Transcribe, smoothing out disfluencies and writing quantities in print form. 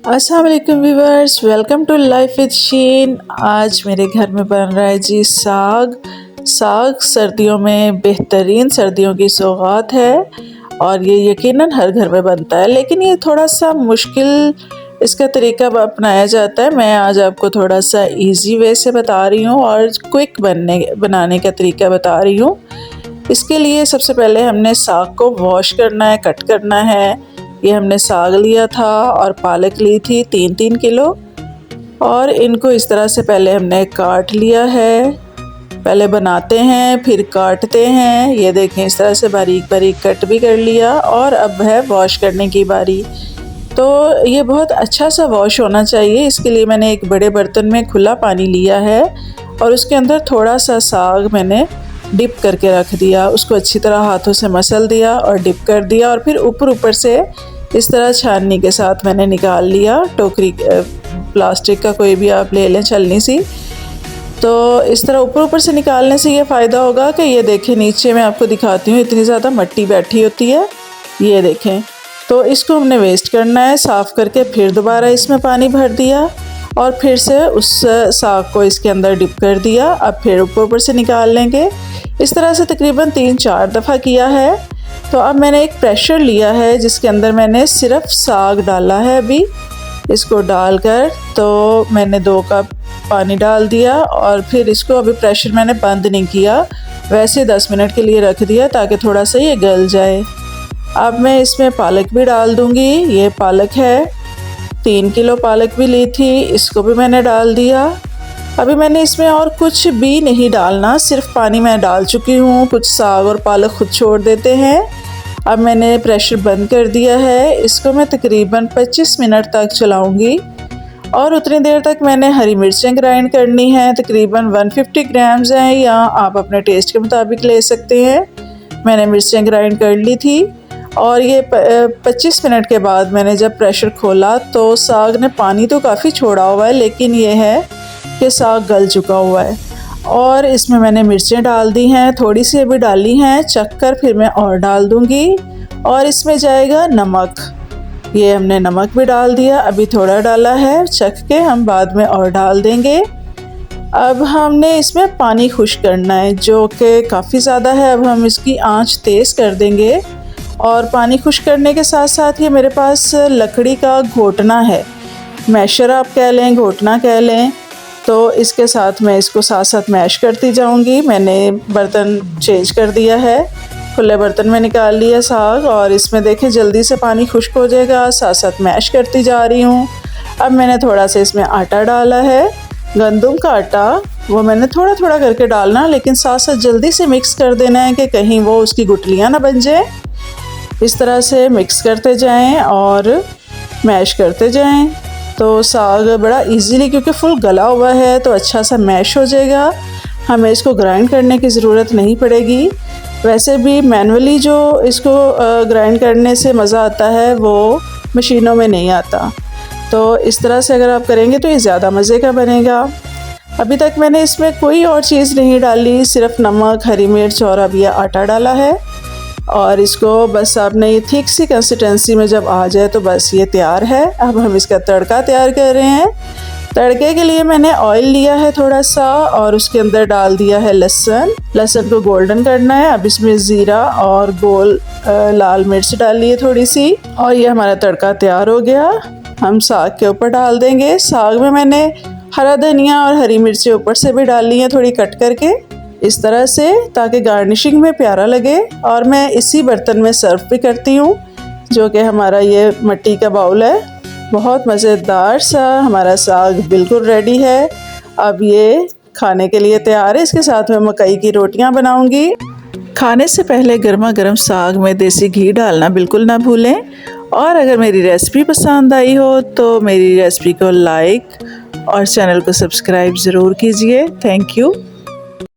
अस्सलाम वालेकुम viewers, welcome to life with Sheen. आज मेरे घर में बन रहा है जी साग। साग सर्दियों में बेहतरीन सर्दियों की सौगात है और ये यकीनन हर घर में बनता है, लेकिन ये थोड़ा सा मुश्किल इसका तरीका अपनाया जाता है। मैं आज आपको थोड़ा सा इजी वे से बता रही हूँ और क्विक बनाने का तरीका बता रही हूँ। इसके लिए सबसे पहले हमने साग को वॉश करना है, कट करना है। ये हमने साग लिया था और पालक ली थी 3-3 किलो और इनको इस तरह से पहले हमने काट लिया है। पहले बनाते हैं फिर काटते हैं। ये देखें, इस तरह से बारीक बारीक कट भी कर लिया और अब है वॉश करने की बारी। तो ये बहुत अच्छा सा वॉश होना चाहिए। इसके लिए मैंने एक बड़े बर्तन में खुला पानी लिया है और उसके अंदर थोड़ा सा साग मैंने डिप करके रख दिया। उसको अच्छी तरह हाथों से मसल दिया और डिप कर दिया और फिर ऊपर से इस तरह छाननी के साथ मैंने निकाल लिया। टोकरी प्लास्टिक का कोई भी आप ले लें, छलनी सी। तो इस तरह ऊपर से निकालने से ये फ़ायदा होगा कि ये देखें, नीचे मैं आपको दिखाती हूँ इतनी ज़्यादा मिट्टी बैठी होती है। ये देखें, तो इसको हमने वेस्ट करना है। साफ़ करके फिर दोबारा इसमें पानी भर दिया और फिर से उस साग को इसके अंदर डिप कर दिया। अब फिर ऊपर से निकाल लेंगे। इस तरह से तकरीबन 3-4 दफ़ा किया है। तो अब मैंने एक प्रेशर लिया है जिसके अंदर मैंने सिर्फ साग डाला है। अभी इसको डालकर तो मैंने 2 कप पानी डाल दिया और फिर इसको अभी प्रेशर मैंने बंद नहीं किया, वैसे 10 मिनट के लिए रख दिया ताकि थोड़ा सा ये गल जाए। अब मैं इसमें पालक भी डाल दूँगी। ये पालक है, 3 किलो पालक भी ली थी, इसको भी मैंने डाल दिया। अभी मैंने इसमें और कुछ भी नहीं डालना, सिर्फ पानी मैं डाल चुकी हूँ। कुछ साग और पालक खुद छोड़ देते हैं। अब मैंने प्रेशर बंद कर दिया है। इसको मैं तकरीबन 25 मिनट तक चलाऊँगी और उतनी देर तक मैंने हरी मिर्चें ग्राइंड करनी है। तकरीबन 150 ग्राम्स हैं या आप अपने टेस्ट के मुताबिक ले सकते हैं। मैंने मिर्चें ग्राइंड कर ली थी और ये 25 मिनट के बाद मैंने जब प्रेशर खोला तो साग ने पानी तो काफ़ी छोड़ा हुआ है, लेकिन ये है कि साग गल चुका हुआ है। और इसमें मैंने मिर्चें डाल दी हैं, थोड़ी सी अभी डाली हैं, चख कर फिर मैं और डाल दूँगी। और इसमें जाएगा नमक। ये हमने नमक भी डाल दिया, अभी थोड़ा डाला है, चख के हम बाद में और डाल देंगे। अब हमने इसमें पानी खुश्क करना है जो कि काफ़ी ज़्यादा है। अब हम इसकी आंच तेज़ कर देंगे और पानी खुश्क करने के साथ साथ ये मेरे पास लकड़ी का घोटना है, मैशर आप कह लें, घोटना कह लें। तो इसके साथ मैं इसको साथ साथ मैश करती जाऊंगी। मैंने बर्तन चेंज कर दिया है, खुले बर्तन में निकाल लिया साग और इसमें देखें जल्दी से पानी खुश्क हो जाएगा। साथ साथ मैश करती जा रही हूँ। अब मैंने थोड़ा सा इसमें आटा डाला है, गंदम का आटा। वो मैंने थोड़ा थोड़ा करके डालना, लेकिन साथ साथ जल्दी से मिक्स कर देना है कि कहीं वो उसकी गुठलियाँ ना बन जाए। इस तरह से मिक्स करते जाएं और मैश करते जाएं। तो साग बड़ा इजीली, क्योंकि फुल गला हुआ है, तो अच्छा सा मैश हो जाएगा। हमें इसको ग्राइंड करने की ज़रूरत नहीं पड़ेगी। वैसे भी मैनुअली जो इसको ग्राइंड करने से मज़ा आता है वो मशीनों में नहीं आता। तो इस तरह से अगर आप करेंगे तो ये ज़्यादा मज़े का बनेगा। अभी तक मैंने इसमें कोई और चीज़ नहीं डाली, सिर्फ नमक, हरी मिर्च और अब यह आटा डाला है। और इसको बस आपने ये थिक सी कंसिस्टेंसी में जब आ जाए तो बस ये तैयार है। अब हम इसका तड़का तैयार कर रहे हैं। तड़के के लिए मैंने ऑयल लिया है थोड़ा सा और उसके अंदर डाल दिया है लहसुन। लहसुन को गोल्डन करना है। अब इसमें ज़ीरा और लाल मिर्च डाल लिए थोड़ी सी और ये हमारा तड़का तैयार हो गया। हम साग के ऊपर डाल देंगे। साग में मैंने हरा धनिया और हरी मिर्चें ऊपर से भी डाल ली हैं, थोड़ी कट करके, इस तरह से, ताकि गार्निशिंग में प्यारा लगे। और मैं इसी बर्तन में सर्व भी करती हूँ, जो कि हमारा ये मिट्टी का बाउल है। बहुत मज़ेदार सा हमारा साग बिल्कुल रेडी है। अब ये खाने के लिए तैयार है। इसके साथ मैं मकई की रोटियाँ बनाऊँगी। खाने से पहले गर्मा गर्म साग में देसी घी डालना बिल्कुल ना भूलें। और अगर मेरी रेसिपी पसंद आई हो तो मेरी रेसिपी को लाइक और चैनल को सब्सक्राइब ज़रूर कीजिए। Thank you.